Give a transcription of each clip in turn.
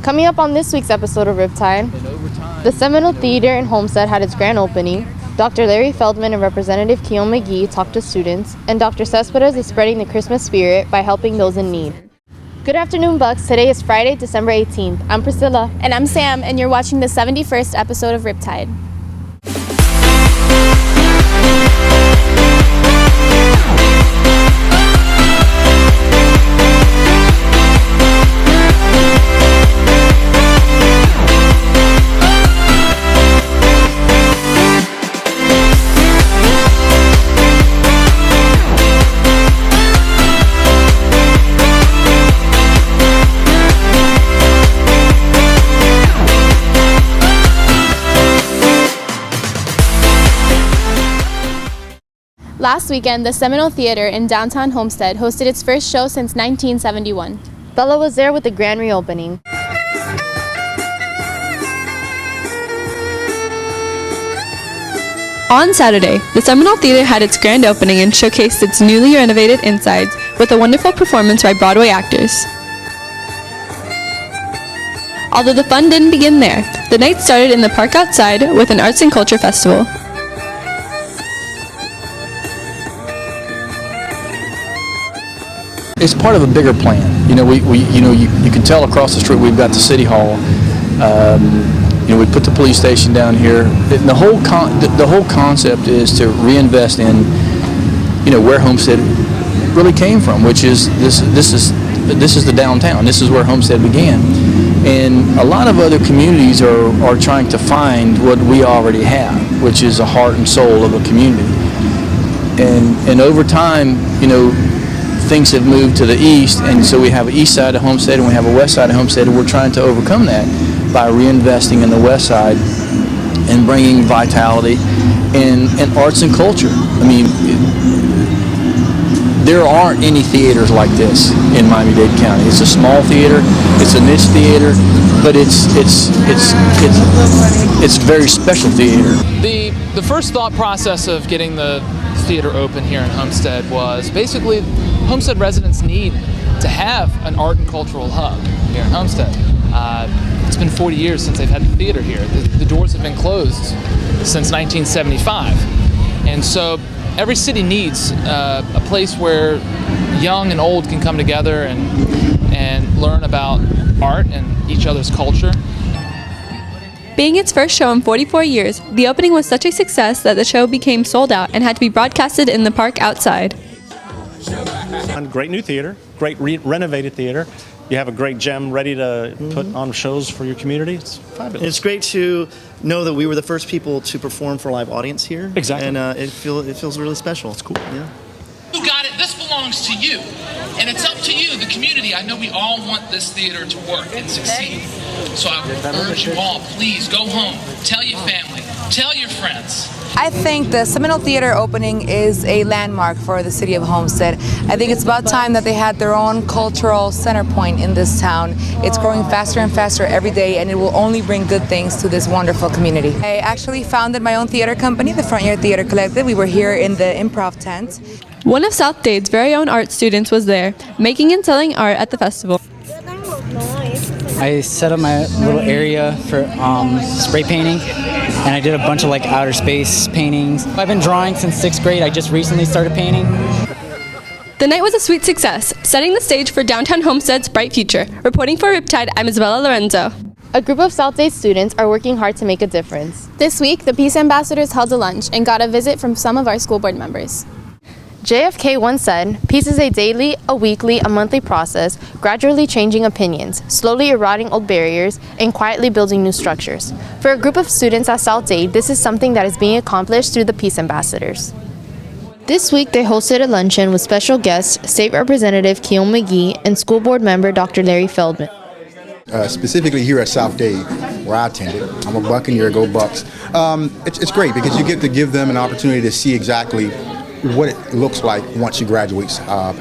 Coming up on this week's episode of Riptide, the Seminal Theater in Homestead had its grand opening. Dr. Larry Feldman and Representative Keon McGee talked to students, and Dr. Cespedes is spreading the Christmas spirit by helping those in need. Good afternoon, Bucks. Today is Friday, December 18th. I'm Priscilla. And I'm Sam, and you're watching the 71st episode of Riptide. Last weekend, the Seminal Theater in downtown Homestead hosted its first show since 1971. Bella was there with the grand reopening. On Saturday, the Seminole Theater had its grand opening and showcased its newly renovated insides with a wonderful performance by Broadway actors. Although the fun didn't begin there, the night started in the park outside with an arts and culture festival. It's part of a bigger plan. You can tell across the street we've got the city hall. We put the police station down here. The whole concept is to reinvest in, where Homestead really came from, which is this is the downtown. This is where Homestead began, and a lot of other communities are trying to find what we already have, which is a heart and soul of a community. And over time, things have moved to the east, and so we have an east side of Homestead and we have a west side of Homestead, and we're trying to overcome that by reinvesting in the west side and bringing vitality and arts and culture. I mean, there aren't any theaters like this in Miami-Dade County. It's a small theater, it's a niche theater, but it's a very special theater. The first thought process of getting the theater open here in Homestead was basically Homestead residents need to have an art and cultural hub here in Homestead. It's been 40 years since they've had the theater here. The doors have been closed since 1975. And so every city needs a place where young and old can come together and learn about art and each other's culture. Being its first show in 44 years, the opening was such a success that the show became sold out and had to be broadcasted in the park outside. Great new theater, great renovated theater. You have a great gem ready to put on shows for your community. It's fabulous. It's great to know that we were the first people to perform for a live audience here. Exactly. And it feels really special. It's cool. Yeah. You got it. This belongs to you. And it's up to you, the community. I know we all want this theater to work and succeed. So I urge you all, please go home. Tell your family. Tell your friends. I think the Seminole Theater opening is a landmark for the city of Homestead. I think it's about time that they had their own cultural center point in this town. It's growing faster and faster every day, and it will only bring good things to this wonderful community. I actually founded my own theater company, the Front Yard Theater Collective. We were here in the improv tent. One of South Dade's very own art students was there, making and selling art at the festival. I set up my little area for spray painting, and I did a bunch of outer space paintings. I've been drawing since 6th grade. I just recently started painting. The night was a sweet success, setting the stage for downtown Homestead's bright future. Reporting for Riptide, I'm Isabella Lorenzo. A group of South Dade students are working hard to make a difference. This week, the Peace Ambassadors held a lunch and got a visit from some of our school board members. JFK once said, "Peace is a daily, a weekly, a monthly process, gradually changing opinions, slowly eroding old barriers, and quietly building new structures." For a group of students at South Dade, this is something that is being accomplished through the Peace Ambassadors. This week, they hosted a luncheon with special guests, State Representative Keon McGee and School Board member Dr. Larry Feldman. Specifically here at South Dade, where I attended, I'm a Buccaneer, go Bucks. It's great because you get to give them an opportunity to see exactly what it looks like once you graduate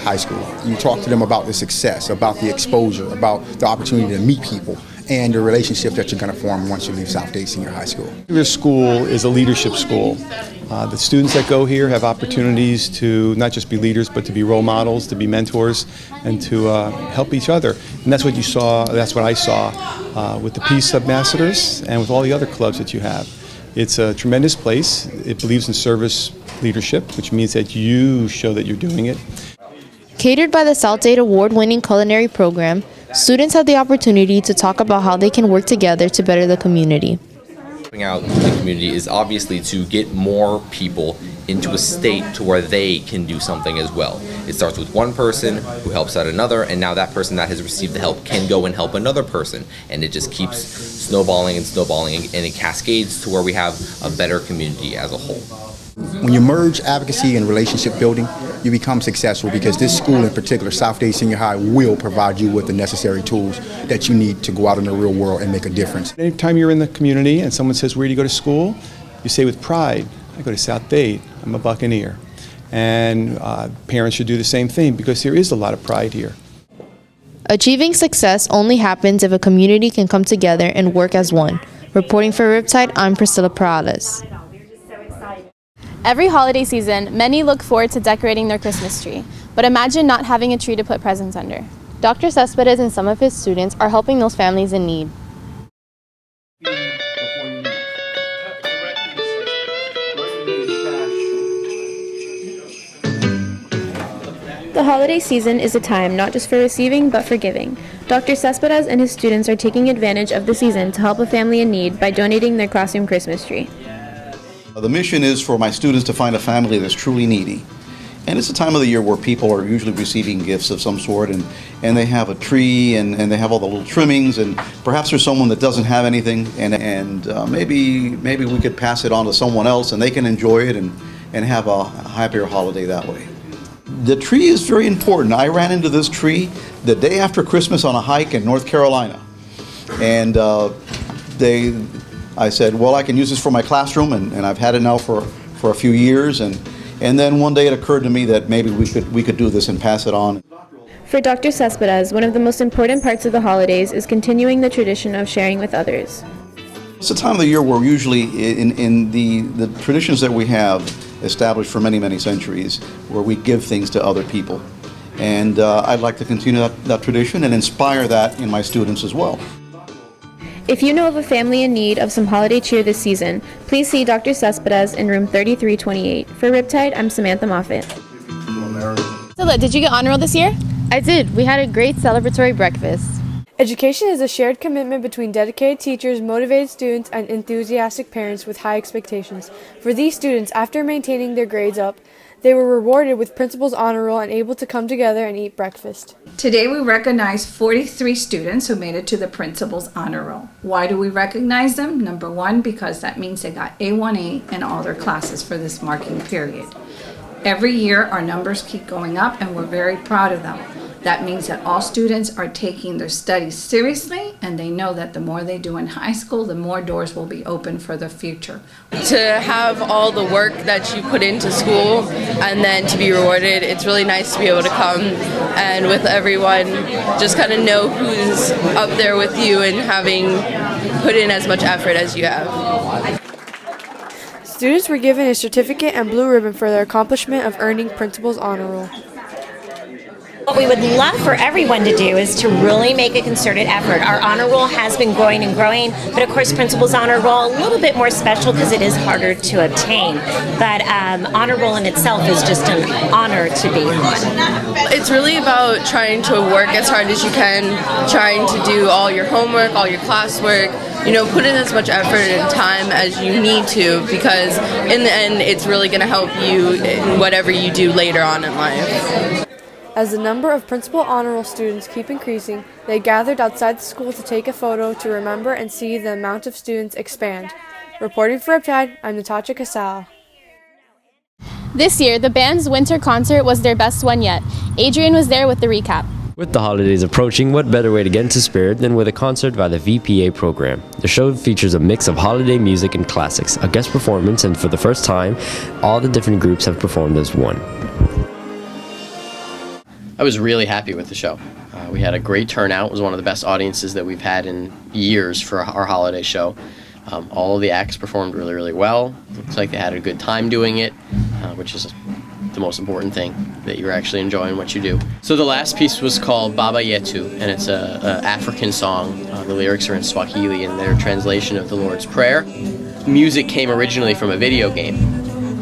high school. You talk to them about the success, about the exposure, about the opportunity to meet people, and the relationship that you're going to form once you leave South Dade Senior High School. This school is a leadership school, The students that go here have opportunities to not just be leaders, but to be role models, to be mentors, and to help each other. And that's what you saw, that's what I saw with the Peace Ambassadors and with all the other clubs that you have. It's a tremendous place. It believes in service leadership, which means that you show that you're doing it. Catered by the South Dade award-winning culinary program, students have the opportunity to talk about how they can work together to better the community. Helping out the community is obviously to get more people into a state to where they can do something as well. It starts with one person who helps out another, and now that person that has received the help can go and help another person, and it just keeps snowballing and snowballing, and it cascades to where we have a better community as a whole. When you merge advocacy and relationship building, you become successful because this school in particular, South Dade Senior High, will provide you with the necessary tools that you need to go out in the real world and make a difference. Anytime you're in the community and someone says, "Where do you go to school?" you say with pride, "I go to South Dade. I'm a Buccaneer." And parents should do the same thing because there is a lot of pride here. Achieving success only happens if a community can come together and work as one. Reporting for Riptide, I'm Priscilla Perales. Every holiday season, many look forward to decorating their Christmas tree, but imagine not having a tree to put presents under. Dr. Cespedes and some of his students are helping those families in need. The holiday season is a time not just for receiving, but for giving. Dr. Cespedes and his students are taking advantage of the season to help a family in need by donating their classroom Christmas tree. The mission is for my students to find a family that's truly needy. And it's a time of the year where people are usually receiving gifts of some sort, and they have a tree, and they have all the little trimmings, and perhaps there's someone that doesn't have anything, and maybe we could pass it on to someone else, and they can enjoy it and have a happier holiday that way. The tree is very important. I ran into this tree the day after Christmas on a hike in North Carolina, and I said, well, I can use this for my classroom, and I've had it now for a few years, and then one day it occurred to me that maybe we could do this and pass it on. For Dr. Cespedes, one of the most important parts of the holidays is continuing the tradition of sharing with others. It's a time of the year where usually in the traditions that we have established for many, many centuries, where we give things to other people. And I'd like to continue that tradition and inspire that in my students as well. If you know of a family in need of some holiday cheer this season, please see Dr. Cespedes in room 3328. For Riptide, I'm Samantha Moffett. Priscilla, did you get honor roll this year? I did. We had a great celebratory breakfast. Education is a shared commitment between dedicated teachers, motivated students, and enthusiastic parents with high expectations. For these students, after maintaining their grades up, they were rewarded with Principal's Honor Roll and able to come together and eat breakfast. Today we recognize 43 students who made it to the Principal's Honor Roll. Why do we recognize them? Number one, because that means they got A1A in all their classes for this marking period. Every year our numbers keep going up and we're very proud of them. That means that all students are taking their studies seriously, and they know that the more they do in high school, the more doors will be open for the future. To have all the work that you put into school and then to be rewarded, it's really nice to be able to come and with everyone just kind of know who's up there with you and having put in as much effort as you have. Students were given a certificate and blue ribbon for their accomplishment of earning Principal's Honor Roll. What we would love for everyone to do is to really make a concerted effort. Our honor roll has been growing and growing, but of course Principal's Honor Roll a little bit more special because it is harder to obtain. But honor roll in itself is just an honor to be on. It's really about trying to work as hard as you can, trying to do all your homework, all your classwork, put in as much effort and time as you need to, because in the end it's really going to help you in whatever you do later on in life. As the number of Principal Honor Roll students keep increasing, they gathered outside the school to take a photo to remember and see the amount of students expand. Reporting for Riptide, I'm Natasha Casal. This year, the band's winter concert was their best one yet. Adrian was there with the recap. With the holidays approaching, what better way to get into spirit than with a concert by the VPA program? The show features a mix of holiday music and classics, a guest performance, and for the first time, all the different groups have performed as one. I was really happy with the show. We had a great turnout. It was one of the best audiences that we've had in years for our holiday show. All of the acts performed really, really well. Looks like they had a good time doing it, which is the most important thing, that you're actually enjoying what you do. So the last piece was called Baba Yetu, and it's a African song. The lyrics are in Swahili, and their translation of the Lord's Prayer. Music came originally from a video game,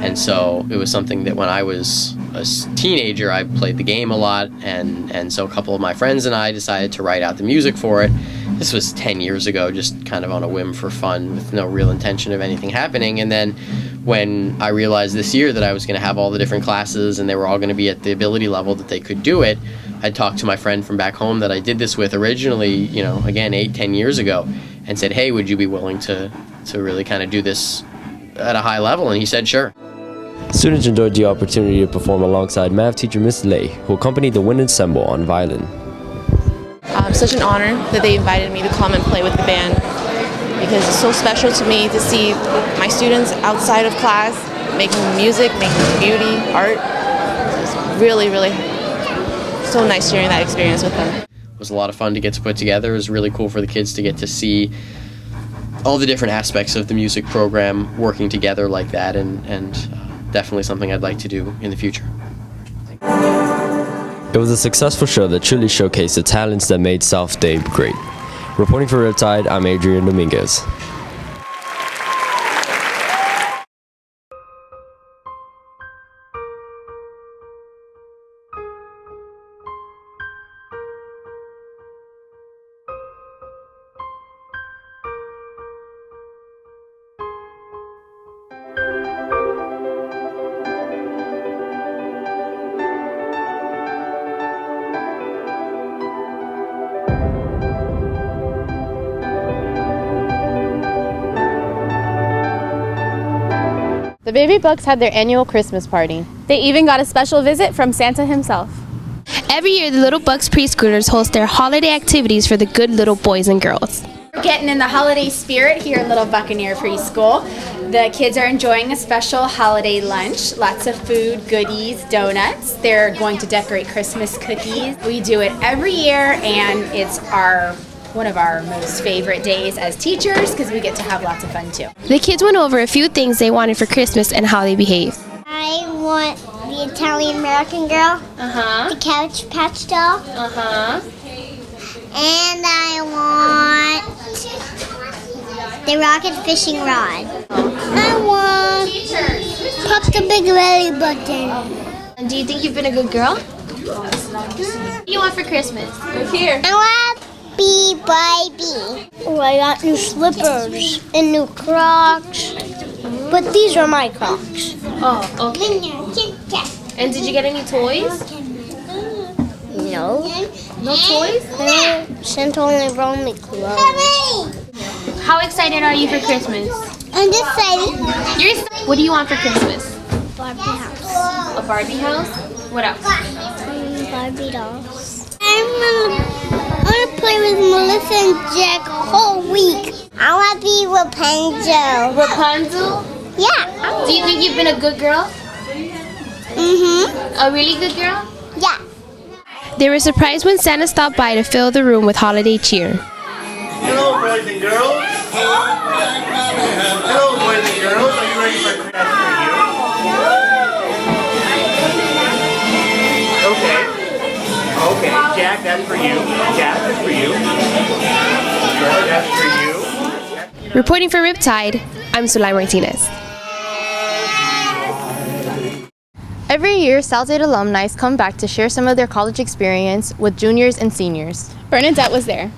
and so it was something that when I was a teenager, I played the game a lot, and so a couple of my friends and I decided to write out the music for it. This was 10 years ago, just kind of on a whim for fun with no real intention of anything happening. And then when I realized this year that I was going to have all the different classes and they were all going to be at the ability level that they could do it, I talked to my friend from back home that I did this with originally, again, 8-10 years ago, and said, hey, would you be willing to really kind of do this at a high level? And he said, sure. Students enjoyed the opportunity to perform alongside math teacher Miss Lei, who accompanied the wind ensemble on violin. Such an honor that they invited me to come and play with the band, because it's so special to me to see my students outside of class making music, making beauty, art. It's really, really so nice sharing that experience with them. It was a lot of fun to get to put together. It was really cool for the kids to get to see all the different aspects of the music program working together like that, and definitely something I'd like to do in the future. It was a successful show that truly showcased the talents that made South Dade great. Reporting for Riptide, I'm Adrian Dominguez. The Baby Bucks had their annual Christmas party. They even got a special visit from Santa himself. Every year, the Little Bucks preschoolers host their holiday activities for the good little boys and girls. We're getting in the holiday spirit here at Little Buccaneer Preschool. The kids are enjoying a special holiday lunch. Lots of food, goodies, donuts. They're going to decorate Christmas cookies. We do it every year, and it's one of our most favorite days as teachers because we get to have lots of fun too. The kids went over a few things they wanted for Christmas and how they behaved. I want the Italian American Girl, the Cabbage Patch Doll, and I want the rocket fishing rod. I want Pop the Big Belly Button. And do you think you've been a good girl? What do you want for Christmas? Look here. I want Baby. Oh, I got new slippers and new Crocs, but these are my Crocs. Oh, okay. And did you get any toys? No. No toys? Santa only brought me clothes. How excited are you for Christmas? I'm just excited. What do you want for Christmas? Barbie house. A Barbie house? What else? Barbie dolls. I want to play with Melissa and Jack a whole week. I want to be Rapunzel. Rapunzel? Yeah. Do you think you've been a good girl? A really good girl? Yeah. They were surprised when Santa stopped by to fill the room with holiday cheer. Hello, boys and girls. Hello, boys and girls. Are you ready for Christmas for you? Okay, Jack, that's for you. Jack, that's for you. That's for you. Reporting for Riptide, I'm Sulay Martinez. Every year, South Dade alumni come back to share some of their college experience with juniors and seniors. Bernadette was there.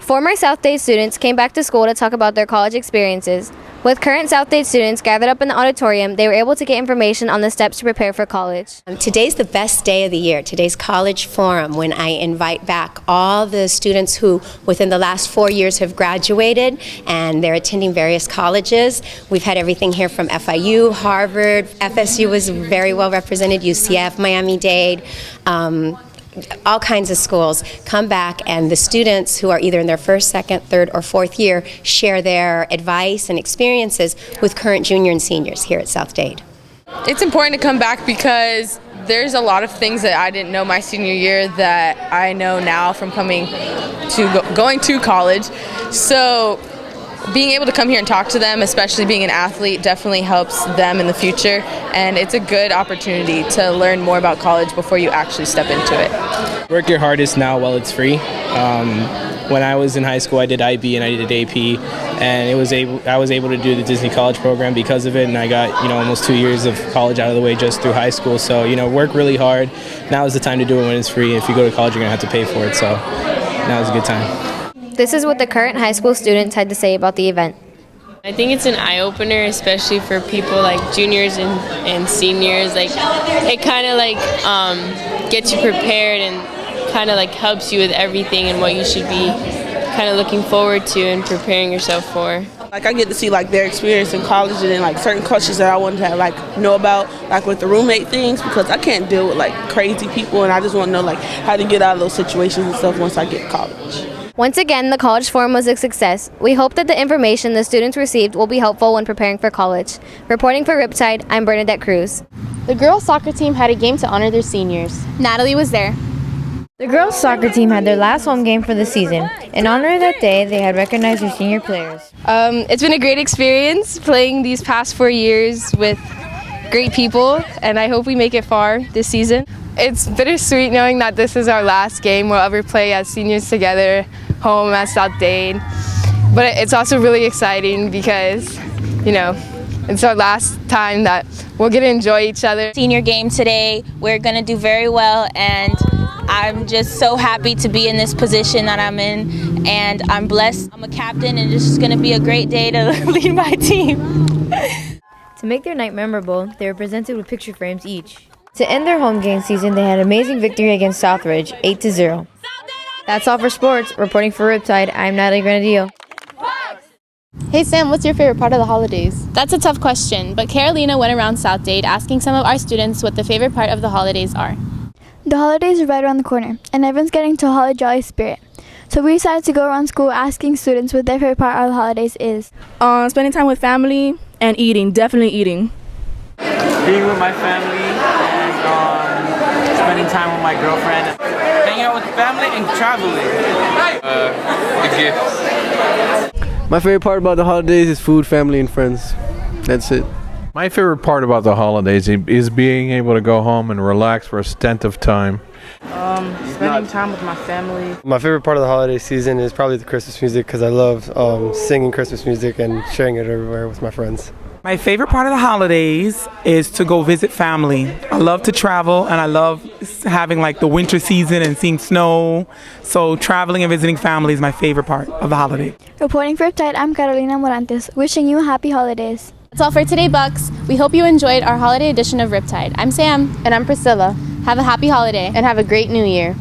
Former South Dade students came back to school to talk about their college experiences. With current South Dade students gathered up in the auditorium, they were able to get information on the steps to prepare for college. Today's the best day of the year. Today's College Forum, when I invite back all the students who within the last 4 years have graduated and they're attending various colleges. We've had everything here from FIU, Harvard, FSU was very well represented, UCF, Miami-Dade. All kinds of schools come back, and the students who are either in their first, second, third, or fourth year share their advice and experiences with current junior and seniors here at South Dade. It's important to come back because there's a lot of things that I didn't know my senior year that I know now from going to college. So being able to come here and talk to them, especially being an athlete, definitely helps them in the future, and it's a good opportunity to learn more about college before you actually step into it. Work your hardest now while it's free. When I was in high school, I did IB and I did AP, and I was able to do the Disney College program because of it, and I got almost 2 years of college out of the way just through high school. So work really hard. Now is the time to do it when it's free. If you go to college, you're gonna have to pay for it. So now is a good time. This is what the current high school students had to say about the event. I think it's an eye-opener, especially for people like juniors and seniors. Like, it kind of gets you prepared and kind of helps you with everything and what you should be kind of looking forward to and preparing yourself for. I get to see their experience in college and then certain cultures that I wanted to know about, with the roommate things, because I can't deal with crazy people, and I just want to know how to get out of those situations and stuff once I get to college. Once again, the College Forum was a success. We hope that the information the students received will be helpful when preparing for college. Reporting for Riptide, I'm Bernadette Cruz. The girls' soccer team had a game to honor their seniors. Natalie was there. The girls' soccer team had their last home game for the season. In honor of that day, they had recognized their senior players. It's been a great experience playing these past 4 years with great people, and I hope we make it far this season. It's bittersweet knowing that this is our last game we'll ever play as seniors together, home at South Dade. But it's also really exciting because, it's our last time that we'll get to enjoy each other. Senior game today, we're going to do very well, and I'm just so happy to be in this position that I'm in, and I'm blessed. I'm a captain, and it's just going to be a great day to lead my team. To make their night memorable, they were presented with picture frames each. To end their home game season, they had an amazing victory against Southridge, 8-0. That's all for sports. Reporting for Riptide, I'm Natalie Granadillo. Hey Sam, what's your favorite part of the holidays? That's a tough question, but Carolina went around South Dade asking some of our students what the favorite part of the holidays are. The holidays are right around the corner, and everyone's getting to a holly jolly spirit. So we decided to go around school asking students what their favorite part of the holidays is. Spending time with family and eating, definitely eating. Being with my family and spending time with my girlfriend. Hanging out with the family and traveling. The gifts. My favorite part about the holidays is food, family, and friends. That's it. My favorite part about the holidays is being able to go home and relax for a stint of time. Spending time with my family. My favorite part of the holiday season is probably the Christmas music because I love singing Christmas music and sharing it everywhere with my friends. My favorite part of the holidays is to go visit family. I love to travel, and I love having the winter season and seeing snow. So traveling and visiting family is my favorite part of the holiday. Reporting for Riptide, I'm Carolina Morantes, wishing you happy holidays. That's all for today, Bucks. We hope you enjoyed our holiday edition of Riptide. I'm Sam. And I'm Priscilla. Have a happy holiday. And have a great new year.